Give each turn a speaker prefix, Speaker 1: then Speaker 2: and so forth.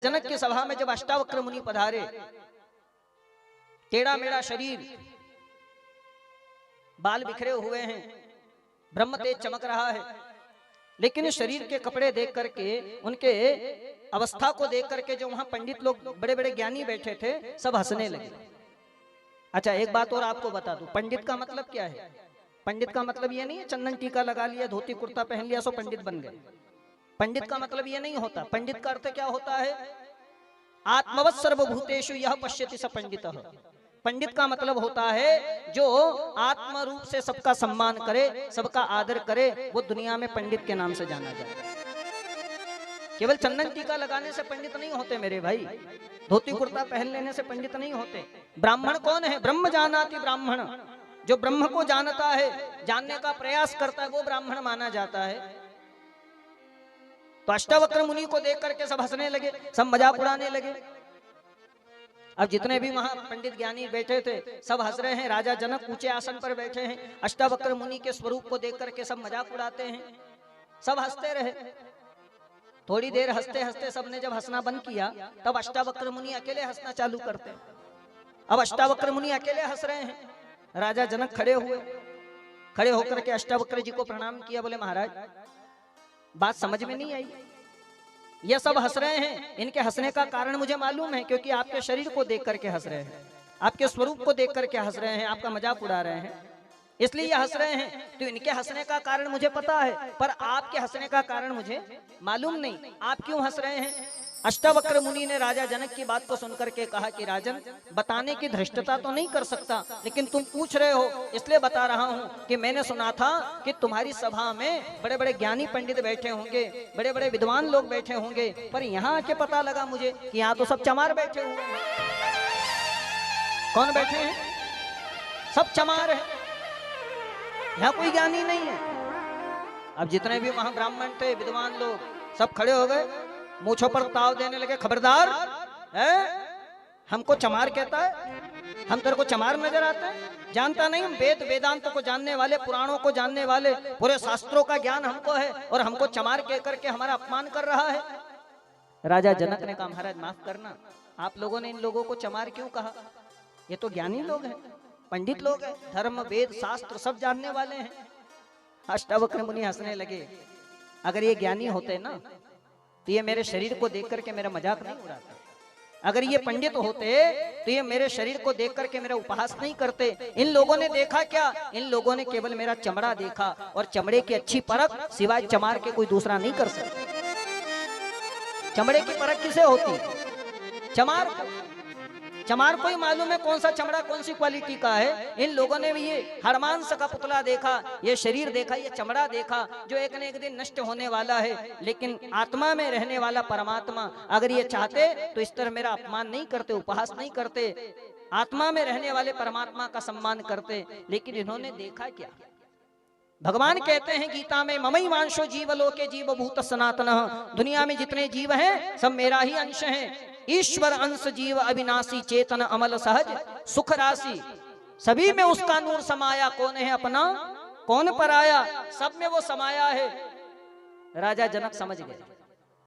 Speaker 1: जनक की सभा में जब अष्टावक्र मुनि पधारे, टेढ़ा मेढ़ा शरीर, बाल बिखरे हुए हैं, ब्रह्म तेज चमक रहा है, लेकिन शरीर के कपड़े देख करके, उनके अवस्था को देख करके जो वहां पंडित लोग, बड़े बड़े ज्ञानी बैठे थे, सब हंसने लगे। अच्छा, एक बात और आपको बता दूं, पंडित का मतलब क्या है? पंडित का मतलब ये नहीं है चंदन टीका लगा लिया, धोती कुर्ता पहन लिया, सो पंडित बन गए। पंडित का मतलब ये नहीं होता। पंडित का अर्थ क्या होता है? आत्मवत् सर्वभूतेषु यह पश्यति स पंडितः। पंडित का मतलब होता है जो आत्म रूप से सबका सम्मान करे, सबका आदर करे, वो दुनिया में पंडित के नाम से जाना जाता है। केवल चंदन टीका लगाने से पंडित नहीं होते मेरे भाई, धोती कुर्ता पहन लेने से पंडित नहीं होते। ब्राह्मण कौन है? ब्रह्म जानाति ब्राह्मण। जो ब्रह्म को जानता है, जानने का प्रयास करता है, वो ब्राह्मण माना जाता है। तो अष्टावक्र मुनि को देख करके सब हंसने लगे, सब मजाक उड़ाने लगे। अब जितने भी वहां पंडित ज्ञानी बैठे थे, सब हंस रहे हैं। राजा जनक ऊंचे आसन पर बैठे हैं, अष्टावक्र मुनि के स्वरूप को देख करके सब मजाक उड़ाते हैं, सब हंसते रहे। थोड़ी देर हंसते हंसते सबने जब हंसना बंद किया, तब अष्टावक्र मुनि अकेले हंसना चालू करते। अब अष्टावक्र मुनि अकेले हंस रहे हैं। राजा जनक खड़े हुए, खड़े होकर के अष्टावक्र जी को प्रणाम किया, बोले महाराज बात समझ में नहीं आई, ये सब हंस रहे हैं, इनके हंसने का कारण मुझे मालूम है, क्योंकि आपके शरीर को देख करके हंस रहे हैं, आपके स्वरूप को देख करके हंस रहे हैं, आपका मजाक उड़ा रहे हैं, इसलिए ये हंस रहे हैं। तो इनके हंसने का कारण मुझे पता है, पर आपके हंसने का कारण मुझे मालूम नहीं, आप क्यों हंस रहे हैं? अष्टावक्र मुनि ने राजा जनक की बात को सुनकर के कहा कि राजन, बताने की धृष्टता तो नहीं कर सकता, लेकिन तुम पूछ रहे हो इसलिए बता रहा हूं कि मैंने सुना था कि तुम्हारी सभा में बड़े बड़े ज्ञानी पंडित बैठे होंगे, बड़े बड़े विद्वान लोग बैठे होंगे, पर यहाँ आके पता लगा मुझे कि यहाँ तो सब चमार बैठे हुए हैं। कौन बैठे हैं? सब चमार है, यहाँ कोई ज्ञानी नहीं है। अब जितने भी वहां ब्राह्मण थे, विद्वान लोग, सब खड़े हो गए, मूंछों पर ताव देने लगे। खबरदार है, हमको चमार कहता है? हम तेरे को चमार नजर आते हैं? जानता नहीं, हम वेद वेदांत को जानने वाले, पुराणों को जानने वाले, पूरे शास्त्रों का ज्ञान हमको है, और हमको चमार कह करके हमारा अपमान कर रहा है। राजा जनक ने कहा महाराज माफ करना, आप लोगों ने इन लोगों को चमार क्यों कहा? ये तो ज्ञानी लोग हैं, पंडित लोग हैं, धर्म वेद शास्त्र सब जानने वाले हैं। अष्टावक्र मुनि हंसने लगे, अगर ये ज्ञानी होते ना तो ये मेरे शरीर को देख करके मेरा मजाक नहीं उड़ाते, अगर ये पंडित होते तो ये मेरे शरीर को देख करके मेरा उपहास नहीं करते। इन लोगों ने देखा क्या? इन लोगों ने केवल मेरा चमड़ा देखा, और चमड़े की अच्छी परख सिवाय चमार के कोई दूसरा नहीं कर सकता। चमड़े की परख किसे होती है? चमार को। चमार को ही मालूम है कौन सा चमड़ा कौन सी क्वालिटी का है। इन लोगों ने भी ये हरमांस का पुतला देखा, ये शरीर देखा, ये चमड़ा देखा, जो एक न एक दिन नष्ट होने वाला है, लेकिन आत्मा में रहने वाला परमात्मा, अगर ये चाहते तो इस तरह मेरा अपमान नहीं करते, उपहास नहीं करते, आत्मा में रहने वाले परमात्मा का सम्मान करते। लेकिन इन्होंने देखा क्या? भगवान कहते हैं गीता में, ममई वांशो जीवलोके जीवभूत सनातन, दुनिया में जितने जीव हैं सब मेरा ही अंश हैं। ईश्वर अंश जीव अविनाशी चेतन अमल सहज सुख राशि, सभी में उसका नूर समाया, कौन है अपना कौन पराया, सब में वो समाया है। राजा जनक समझ गए।